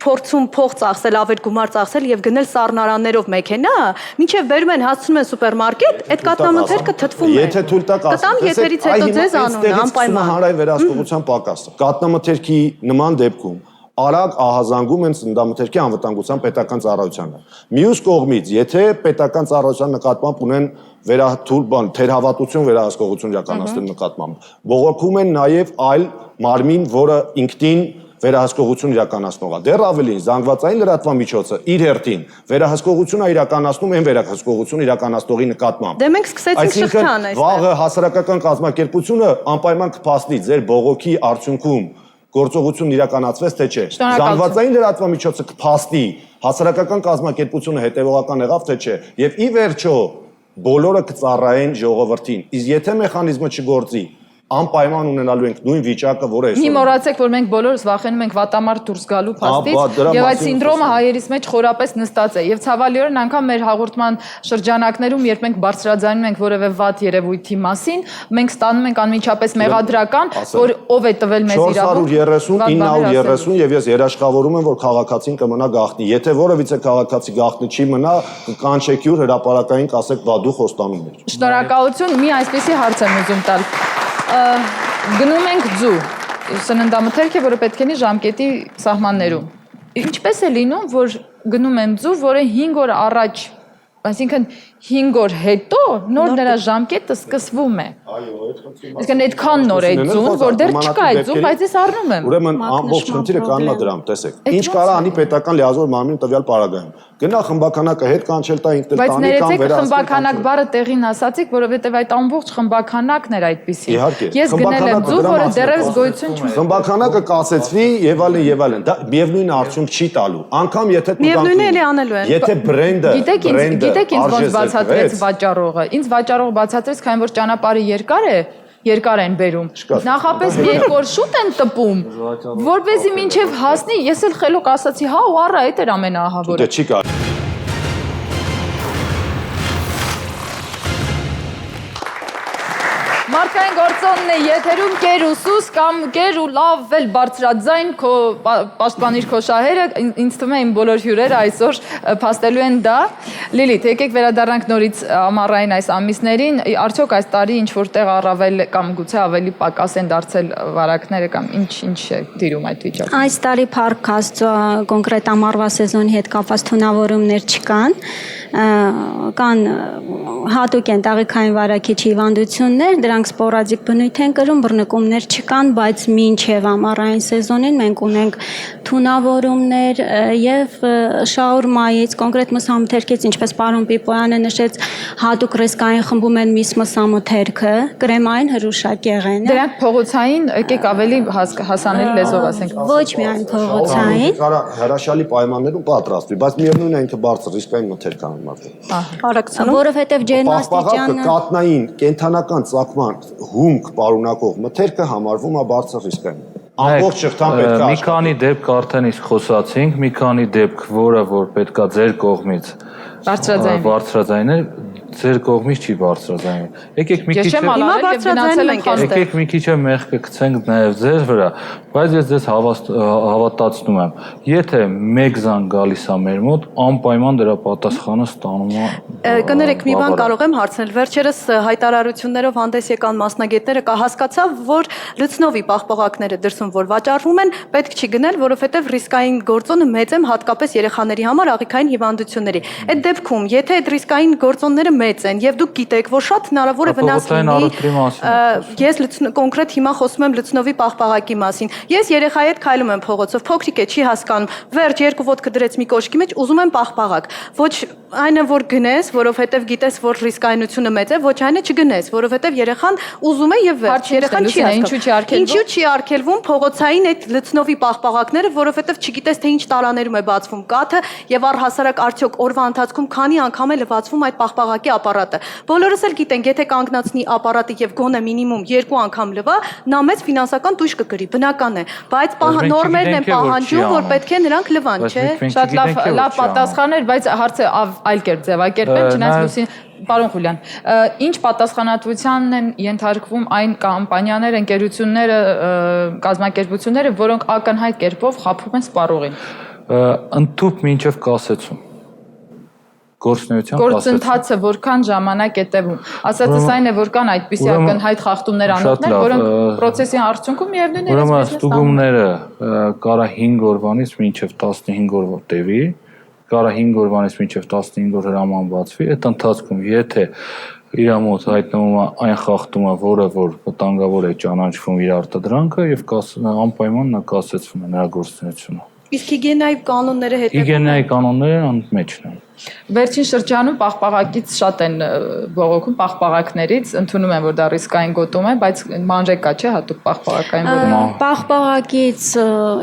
փորձում փող ծախսել, ավելի գումար ծախսել եւ գնել սառնարաններով մեքենա, մինչեւ բերում են հասցնում են սուպերմարկետ, այդ կաթնամթերքը թթվում է։ Եթե թույլ տաք ասեմ, կտամ եթերից հետո ձեզ անունը անպայման հանրային վերահսկողության պակասը։ Կաթնամթերքի նման դեպքում արագ ահազանգում են սննդամթերքի անվտանգության պետական ծառայությանը։ Մյուս կողմից, եթե պետական ծառայության նկատմամբ ունեն թերհավատություն վերահսկողություն իրականացնելու նկատմամբ, բողոքում են նաև այլ մարմին, որը ինքնին վերահսկողություն իրականացնող է։ Դեռ ավելին, զանգվածային լրատվամիջոցը իր հերթին վերահսկողություն է իրականացնում այն վերահսկողություն իրականացնողի նկատմամբ։ Դե մենք սկսեցինք շղթան այստեղ։ Վաղը հասարակական կազմակերպությունը անպայման կփաստի ձեր բողոքի արդյունքում գործողություն իրականացվեց թե չէ։ Զանգվածային լրատվամիջոցը կփաստի հասարակական կազմակերպությունը հետևողական եղավ թե չէ։ Եվ ի վերջո բոլորը կծառայեն ժողովրդին։ Իսկ եթե մեխանիզմը չգործի, անպայման ունենալու ենք նույն վիճակը, որը այսօր։ Մի մոռացեք, որ մենք բոլորս վախենում ենք վատամարտ դուրս գալու փաստից, եւ այդ սինդրոմը հայերիս մեջ խորապես նստած է։ Եվ ցավալիորեն անգամ մեր հաղորդման շրջանակներում, երբ մենք բարձրաձայնում ենք որևէ վատ երևույթի մասին, մենք ստանում ենք անմիջապես մեղադրական, որ ով է տվել մեզ իրավունք։ 430, 930 եւ ես երաշխավորում եմ, որ քաղաքացին կմնա գաղտնի։ Եթե որևիցե քաղաքացի գաղտնի չի մնա, կանչեք յուր հրապարակային կասեք բա դու խոստանում ես։ Շնորհակալություն, մի այսպեսի հարց եմ ուզում տալ։ Գնում ենք ձու, սննդամթերք է, որը պետք է լինի ժամկետի սահմաններում։ Ինչպես է լինում, որ գնում եմ ձու, որը 5 օր առաջ, այսինքն 5 օր հետո նոր նրա ժամկետը սկսվում է։ Այո, այդ խնդիրը։ Այսինքն այդքան նոր է ձուն, որ դեռ չկա այդ ձուն, բայց ես առնում եմ։ Ուրեմն ամբողջ խնդիրը կանում է դրամ, տեսեք։ Ինչ կարա անի պետական լիազոր մարմին տվյալ պարագայում։ Գնա խմբականակը հետ կանչել տա ինքն տանի կամ վերահսկել։ Բայց ներեցեք խմբականակ բառը տեղին ասացիք, որովհետև այդ ամբողջ խմբականակն էր այդպեսի։ Ես գնել եմ ձու, որը դեռևս գոյություն չունի։ Խմբականակը կասեցվի եւ այլն եւ այլն։ Դա միևնույն արդյունք չի տալու։ Անկամ եթե դու միևնույնն էլի անելու են։ Եթե բրենդը Գիտեք ինձ ոնց բացատրեց վաճառողը։ Ինձ վաճառողը բացատրեց, քանի որ ճանապարհը երկար է, երկար են բերում։ Նախապես մի երկու օր շուտ են տպում, որպեսզի մինչև հասնի, ես էլ խելոք ասացի, հա ու առա, այդ էր ամենաահավորը։ Դե չի կարելի։ Մարդկային գործոնն է եթերում կեր ու սուս կամ կեր ու լավ էլ բարձրաձայն քո պաշտպանիր քո շահերը, ինձ թվում է իմ բոլոր հյուրերը այսօր փաստելու են դա։ Լիլիթ, եկեք վերադառնանք նորից ամառային այս ամիսներին, արդյոք այս տարի ինչ որտեղ առավել կամ գուցե ավելի պակաս են դարձել վարակները կամ ինչ է դիրում այդ վիճակը։ Այս տարի փառք Աստծո կոնկրետ ամառվա սեզոնի հետ կապված թունավորումներ չկան, կան հատուկ են տաղիքային վարակիչ հիվանդություններ, դրանք սպորադիկ բնույթ են կրում, բռնկումներ չկան, բայց մինչև ամառային սեզոնին մենք ունենք թունավորումներ եւ շաուրմայից, կոնկրետ մսամթերքից, ինչպես պարոն Պիպոյանը նշեց, հատուկ ռիսկային խմբում են միս մսամթերքը, կրեմային հրուշակեղենը։ Դրանք փողոցային, եկեք ավելի հասանելի լեզվով ասենք։ Ոչ միայն փողոցային։ Կարա հրաշալի պայմաններում պատրաստվի, բայց միևնույն է ինքը բարձր ռիսկային մթերք անում մարդը։ Արագցնում։ Որովհետև ջերմաստիճանը կատնային կենթանական ծագման հումք պարունակող մթերքը համարվում է բարձր ռիսկային։ Ամբողջ շղթան պետք է մի քանի դեպք արդեն իսկ խոսացինք, մի քանի դեպք, որը որ պետքա ձեր կողմից բարձրաձայնել, ձեր կողմից չի բարձրաձայնել։ Եկեք մի քիչ եկեք մի քիչ մեղքը գցենք նաև ձեր վրա, բայց ես ձեզ հավատացնում եմ, եթե մեկ զանգ գալիս է մեր մոտ, անպայման դրա պատասխանը ստանում է։ Կներեք, մի բան կարող եմ հարցնել։ Վերջերս հայտարարություններով հանդես եկան մասնագետները, հասկացա, որ լցնովի պաղպաղակները դրսում որ վաճառվում են, պետք չի գնել, որովհետև ռիսկային գործոնը մեծ է, հատկապես երեխաների համար աղիքային հիվանդությունների։ Այդ դեպքում, եթե այդ ռիսկային գործոնները մեծ են եւ դուք գիտեք, որ շատ հնարավոր է վնաս լինի, ես կոնկրետ հիմա խոսում եմ լցնովի պաղպաղակի մասին։ Ես երեխայի հետ քայլում եմ փողոցով, փոքրիկ է, չի հասկանում, վերջ երկու ոտքը դրեց մի կոշկի մեջ, ուզում եմ պաղպաղակ։ Ոչ այնը որ գնես, որովհետև գիտես, որ ռիսկայնությունը մեծ է, ոչ այնը չգնես, որովհետև երեխան ուզում է եւ վերջ, երեխան չի հասկանում։ Ինչու չի արգելվում փողոցային այդ լցնովի պաղպաղակները, որովհետև չգիտես թե ինչ տարաներում է բացվում կաթը եւ առհասարակ արդյոք օրվա ընթացքում քանի անգամ է լվացվում այդ պաղպաղակի ապարատը։ Բոլորս էլ գիտենք, եթե կանգնացնի ապարատը եւ գոնե մինիմում 2 անգամ լվա, նա մեծ ֆինանսական տույժ կգրի, բնական է, բայց նորմերն են պահանջում, որ պետք է նրանք լվան, չէ՞։ Շատ լավ պատասխան էր, բայց հարցը այլ կերպ ձևակերպեմ, չնայած Լուսին, պարոն Խուլյան, ինչ պատասխանատվությանն են ենթարկվում այն կամպանիաները, ընկերությունները, կազմակերպությունները, որոնք ակնհայտ կերպով խաբում են սպառողին։ Ընդཐུպ մինչև կասեցում։ Գործընթացը որքան ժամանակ է տևում։ Ասածս այն է, որ կան այդպիսի ակնհայտ խախտումներ անողներ, որոնք պրոցեսի արդյունքում միևնույն է ուրեմն ստուգումները կարա 5 օրվանից մինչև 15 օրվա տևի, կարա 5 օրվանից մինչև 15 օր հրաման բացվի, այդ ընթացքում եթե իր մոտ հայտնվում է այն խախտումը, որը որ վտանգավոր է ճանաչվում իր արտադրանքը եւ անպայման նա կասեցվում է նրա գործունեությունը։ Իսկ հիգիենայի կանոնները հետևում են։ Հիգիենայի կանոնները անմեջն են։ Վերջին շրջանում պաղպաղակից շատ են բողոքում, պաղպաղակներից ընդունում են, որ դա ռիսկային գոտում է, բայց մանրեկա չէ հատուկ պաղպաղակային գոտում։ Պաղպաղակից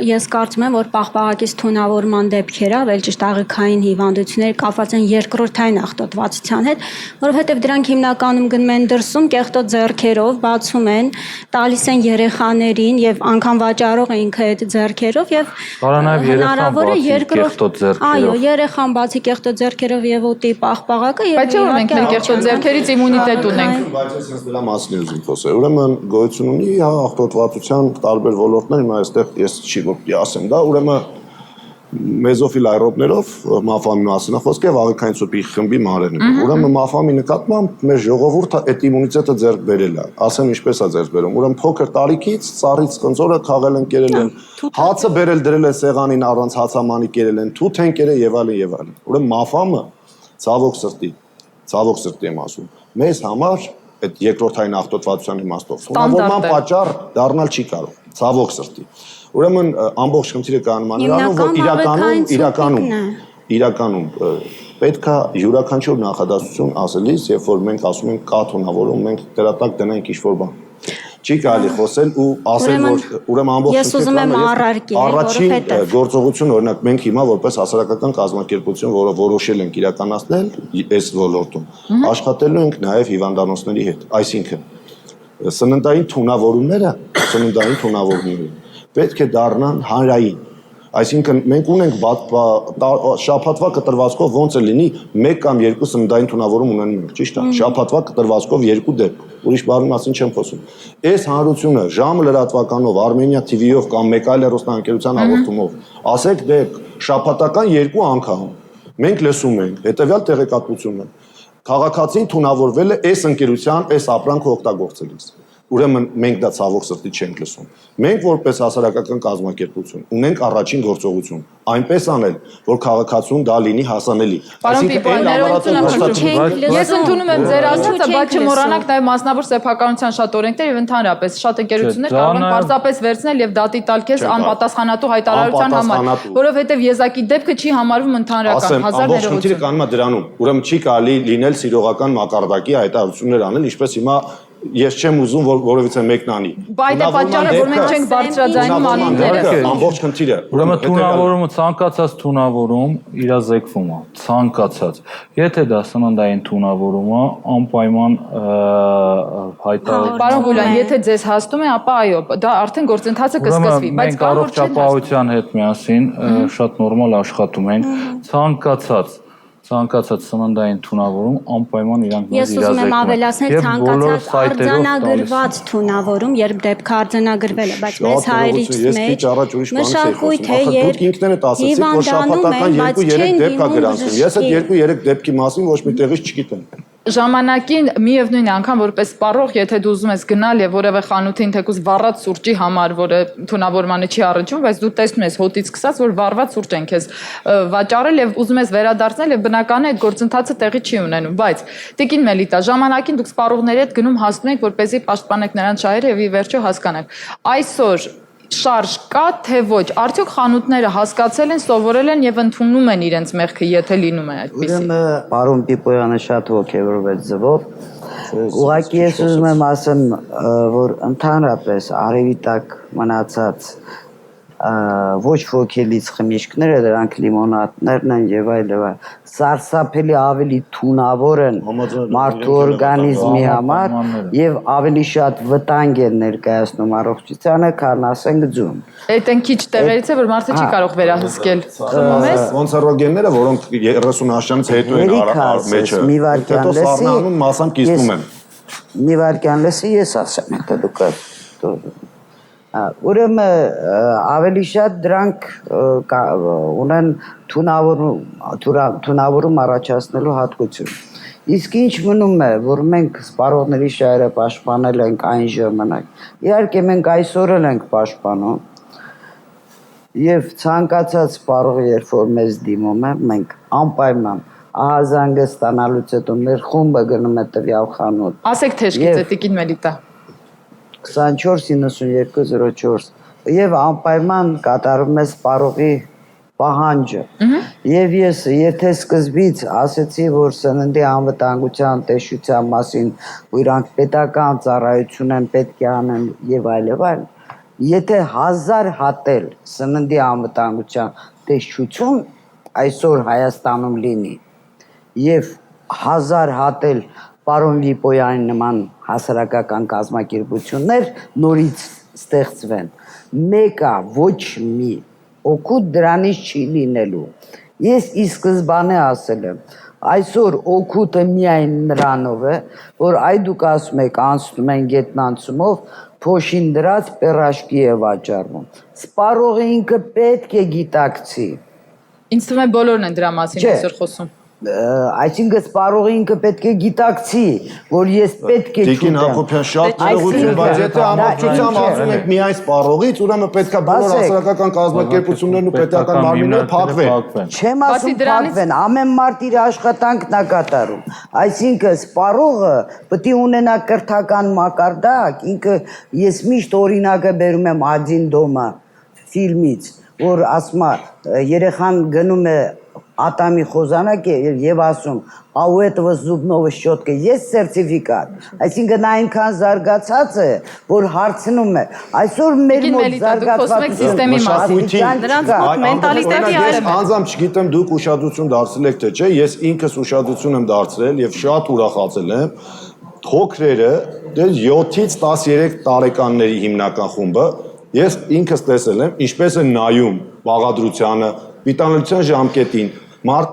ես կարծում եմ, որ պաղպաղակից թունավորման դեպքերը, ավելի ճիշտ աղիքային հիվանդությունները կապված են երկրորդային աղտոտվածության հետ, որովհետև դրանք հիմնականում գնում են դրսում կեղտոտ ձեռքերով, բացում են, տալիս են երեխաներին եւ անգամ վաճառողը ինքը այդ ձեռքերով եւ հնարավոր է երկրորդ ձեռքերով։ Այո, երեխան բացի կեղտոտ ձեռքերով եւ ուտի պաղպաղակը եւ բայց որ մենք մեր կեղտոտ ձեռքերից իմունիտետ ունենք։ Բայց ես դրա մասին ուզում խոսել։ Ուրեմն գոյություն ունի աղտոտվածության տարբեր ոլորտներ, հիմա այստեղ ես չի որ ասեմ դա, ուրեմն մեզոֆիլ այրոպներով մաֆամի մասին է խոսքը եւ աղիքային սուպի խմբի մանրերներով։ Ուրեմն մաֆամի նկատմամբ մեր ժողովուրդը այդ իմունիտետը ձեռք բերել է։ Ասեմ ինչպես է ձեռք բերում։ Ուրեմն փոքր տարիքից ծառից կնձորը քաղել են, կերել են, հացը բերել դրել են սեղանին առանց հացամանի կերել են, թութ են կերել եւ այլն եւ այլն։ Ուրեմն մաֆամը ցավոք սրտի եմ ասում, մեզ համար այդ երկրորդային աղտոտվածության իմաստով թունավորման պատճառ դառնալ չի կարող, ցավոք սրտի։ Ուրեմն ամբողջ խնդիրը կայանում է նրանում, որ իրականում պետք է յուրաքանչյուր նախադասություն ասելիս, երբ որ մենք ասում ենք կա թունավորում, մենք դրա տակ դնենք ինչ-որ բան։ Չի կարելի խոսել ու ասել, որ ուրեմն ամբողջ առաջին գործողություն, օրինակ մենք հիմա որպես հասարակական կազմակերպություն, որը որոշել ենք իրականացնել այս ոլորտում, աշխատելու ենք նաև հիվանդանոցների հետ, այսինքն սննդային թունավորումները պետք է դառնան հանրային։ Այսինքն մենք ունենք շաբաթվա կտրվածքով ոնց է լինի 1 կամ 2 սննդային թունավորում ունեն մենք, ճիշտ է։ Շաբաթվա կտրվածքով 2 դեպք, ուրիշ բառի մասին չեմ խոսում։ Այս հանրությունը ժամը լրատվականով, Armenia TV-ով կամ մեկ այլ հեռուստաընկերության հաղորդումով, ասեք դեպք շաբաթական 2 անգամ մենք լսում ենք հետևյալ տեղեկատվությունը։ Քաղաքացին թունավորվել է այս ընկերության այս ապրանքը օգտագործելիս։ Ուրեմն մենք դա ցավոք սրտի չենք լսում։ Մենք որպես հասարակական կազմակերպություն ունենք առաջին գործողություն այնպես անել, որ քաղաքացուն դա լինի հասանելի։ Ես ընդունում եմ ձեր ասածը, բայց չմոռանանք նաև մասնավոր սեփականության շատ օրենքներ եւ ընդհանրապես շատ ընկերություններ կարող են պարզապես վերցնել եւ դատի տալ քեզ անպատասխանատու հայտարարության համար, որովհետեւ եզակի դեպքը չի համարվում ընդհանրական 1000 ներողություն։ Խնդիրը կանում է դրանում։ Ուրեմն չի կարելի լինել սիրողական մակարդակի հայտարարություններ անել, ինչպես հիմա ես չեմ ուզում որ որևիցե մեկն անի։ Բայց այդ պատճառը որ մենք չենք բարձրաձայնում անունները։ Ամբողջ խնդիրը։ Ուրեմն թունավորումը ցանկացած թունավորում իրազեկվում է, ցանկացած։ Եթե դա սննդային թունավորում է, անպայման հայտարարում։ Պարոն Գուլյան, եթե ձեզ հասնում է, ապա այո, դա արդեն գործընթացը կսկսվի, բայց կարող չէ առողջապահության հետ միասին շատ նորմալ աշխատում ենք, ցանկացած սննդային թունավորում անպայման իրանք մեզ իրազեկում են։ Ես ուզում եմ ավելացնել ցանկացած արձանագրված թունավորում, երբ դեպքը արձանագրվել է, բայց մեզ հայրից մեջ մշակույթ է, երբ հիվանդանում են, բայց չեն դիմում։ Ես այդ 2-3 դեպքի մասին ոչ մի տեղից չգիտեմ։ Ժամանակին միևնույն անգամ որպես սպառող, եթե դու ուզում ես գնալ եւ որևէ խանութին թեկուզ վառած սուրճի համար, որը թունավորմանը չի առնչվում, բայց դու տեսնում ես հոտից սկսած, որ վառված սուրճ են քեզ վաճառել եւ ուզում ես վերադարձնել եւ բնական է այդ գործընթացը տեղի չի ունենում, բայց Տիկին Մելիտա, ժամանակին դուք սպառողների հետ գնում հասնում եք, որպեսզի պաշտպանեք նրանց շահերը եւ ի վերջո հասկանաք։ Այսօր շարժ կա թե ոչ, արդյոք խանութները հասկացել են, սովորել են եւ ընդունում են իրենց մեղքը, եթե լինում է այդպեսի։ Ուրեմն պարոն Պիպոյանը շատ ոգևորվեց ձևով։ Ուղղակի ես ուզում եմ ասեմ, որ ընդհանրապես արևի տակ մնացած ոչ ոգելից խմիչքները, դրանք լիմոնադներն են եւ այլ եւ այլ, սարսափելի ավելի թունավոր են մարդու օրգանիզմի համար եւ ավելի շատ վտանգ են ներկայացնում առողջությանը, քան ասենք ձուն։ Այդ են քիչ տեղերից է, որ մարդը չի կարող վերահսկել։ Խմում ես։ Կոնսերվոգենները, որոնք 30 աշնանից հետո են մեջը, հետո սառնանում մասամբ կիսվում են։ Մի վարքյան լսի, ես ասեմ, հետո դուք Ուրեմն ավելի շատ դրանք ունեն թունավորում առաջացնելու հատկություն։ Իսկ ինչ մնում է, որ մենք սպառողների շահերը պաշտպանել ենք այն ժամանակ։ Իհարկե մենք այսօր էլ ենք պաշտպանում։ Եվ ցանկացած սպառող, երբ որ մեզ դիմում է, մենք անպայման ահազանգը ստանալուց հետո մեր խումբը գնում է տվյալ խանութ։ Ասեք թեժքից է Տիկին Մելիտա։ 24-92-04 եւ անպայման կատարում է սպառողի պահանջը։ Եվ ես եթե սկզբից ասեցի, որ սննդի անվտանգության տեսչության մասին ու իրանք պետական ծառայություն են պետք է անեն եւ այլ, եթե 1000 հատել սննդի անվտանգության տեսչություն այսօր Հայաստանում լինի եւ 1000 հատել պարոն Լիպոյանի նման հասարակական կազմակերպություններ նորից ստեղծվեն։ Մեկը ոչ մի օգուտ դրանից չի լինելու։ Ես ի սկզբանե ասել եմ, այսօր օգուտը միայն նրանով է, որ այ դուք ասում եք անցնում են գետնանցումով, փոշին դրած պերաշկի է վաճառվում։ Սպառողը ինքը պետք է գիտակցի։ Ինձ թվում է բոլորն են դրա մասին այսօր խոսում։ Այսինքն սպառողը ինքը պետք է գիտակցի, որ ես պետք է չուտեմ։ Տիկին Հակոբյան շատ տեղություն, բայց եթե ամբողջությամբ ասում եք միայն սպառողից, ուրեմն պետք է բոլոր հասարակական կազմակերպություններն ու պետական մարմինները փակվեն։ Չեմ ասում փակվեն, ամեն մարդ իր աշխատանքն է կատարում։ Այսինքն սպառողը պետք է ունենա կրթական մակարդակ, ինքը ես միշտ օրինակը բերում եմ Ադին Դոմա ֆիլմից, որ ասում է երեխան գնում է Ատամի խոզանակ եւ ասում, «А у этого зубного щётка есть сертификат»։ Այսինքն այնքան զարգացած է, որ հարցնում է, այսօր մեր մոտ զարգացած դրանց մոտ մենտալիտետի այլ է։ Անձամբ չգիտեմ դուք ուշադրություն դարձրել եք թե չէ, ես ինքս ուշադրություն եմ դարձրել եւ շատ ուրախացել եմ փոքրերը դե 7-ից 13 տարեկանների հիմնական խումբը ես ինքս տեսել եմ ինչպես է նայում բաղադրությանը, պիտանության ժամկետին,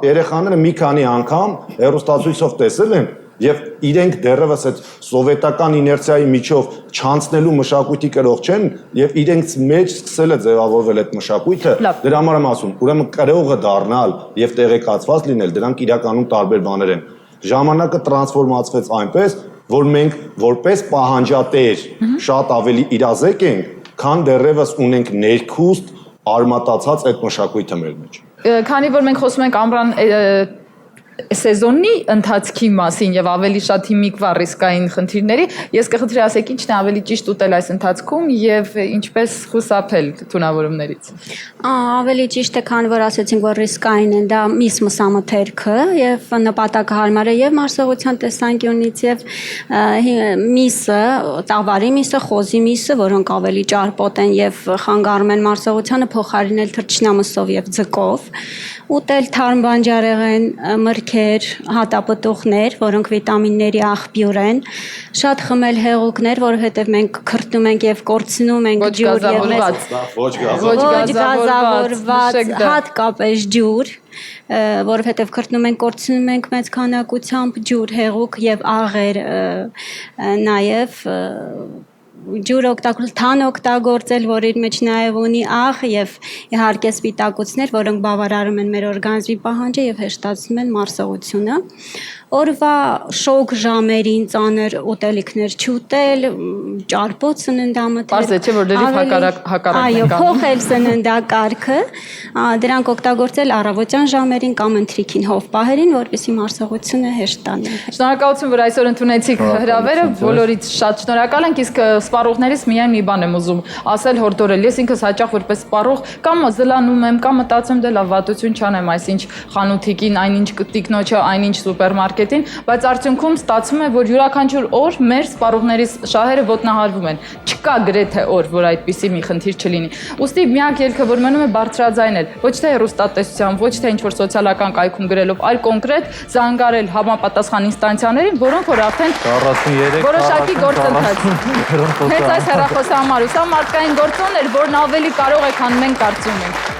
երեխաները մի քանի անգամ հեռուստացույցով տեսել են եւ իրենք դեռևս այդ սովետական իներցիայի միջով չանցնելու մշակույթի կրող չեն եւ իրենց մեջ սկսել է ձևավորվել այդ մշակույթը դրա համար եմ ասում ուրեմն կրողը դառնալ եւ տեղեկացված լինել դրանք իրականում տարբեր բաներ են ժամանակը տրանսֆորմացվեց այնպես որ մենք որպես պահանջատեր շատ ավելի իրազեկ ենք քան դեռևս ունենք ներքուստ արմատացած այդ մշակույթը մեր մեջ Քանի որ մենք խոսում ենք ամռան սեզոնի ընթացքի մասին եւ ավելի շատ հիմիկվա ռիսկային խնդիրների, ես կխնդրի ասեք ինչն է ավելի ճիշտ ուտել այս ընթացքում եւ ինչպես խուսափել թունավորումներից։ Ավելի ճիշտ է, քանի որ ասացինք, որ ռիսկային են, դա միս մսամթերքը եւ նպատակը հարմար է եւ մարսողության տեսանկյունից եւ միսը, տավարի միսը, խոզի միսը, որոնք ավելի ճարպոտ են եւ խանգարում են մարսողությանը, փոխարինել թռչնամսով եւ ձկով, ուտել թարմ բանջարեղեն, մրգեր, հատապտուղներ, որոնք վիտամինների աղբյուր են, շատ խմել հեղուկներ, որովհետև մենք քրտում ենք եւ կորցնում ենք ջուր եւ ոչ գազավորված, հատկապես ջուր, որովհետև քրտնում ենք, կորցնում ենք մեծ քանակությամբ ջուր, հեղուկ եւ աղեր նաեւ ջուր թան օգտագործել, որ իր մեջ նաև ունի աղ եւ իհարկե սպիտակուցներ, որոնք բավարարում են մեր օրգանիզմի պահանջը եւ հեշտացնում են մարսողությունը։ Օրվա շոգ ժամերին ծանր ուտելիքներ չուտել, ճարպոտ սննդամթերք։ Պարզ է, չէ՞ որ դեռ հակառակն է։ Այո, փոխել սննդակարգը, դրանք օգտագործել առավոտյան ժամերին կամ ընթրիքին հով պահերին, որպեսզի մարսողությունը հեշտանա։ Շնորհակալություն, որ այսօր ընդունեցիք հրավերը, բոլորից շատ շնորհակալ ենք, իսկ սպառողներից միայն մի բան եմ ուզում ասել հորդորել։ Ես ինքս հաճախ որպես սպառող կամ զլանում եմ, կամ մտածում դե լավ վատություն չանեմ, այսինչ խանութիկին, այնինչ տիկնոջը, այնինչ սուպերմարկետին, բայց արդյունքում ստացվում է, որ յուրաքանչյուր օր մեր սպառողների շահերը ոտնահարվում են։ Չկա գրեթե օր, որ այդպիսի մի խնդիր չլինի։ Ուստի միակ ելքը, որ մնում է բարձրաձայնել, ոչ թե հեռուստատեսությամբ, ոչ թե ինչ-որ սոցիալական կայքում գրելով, այլ կոնկրետ զանգարել համապատասխան ինստանցիաներին, որոնք որ արդեն 43 որոշակի գործընթաց։ Հենց այս հեռախոսահամարը, սա մարդկային գործոն էր, որն ավելի կարող է, քան մենք կարծում ենք։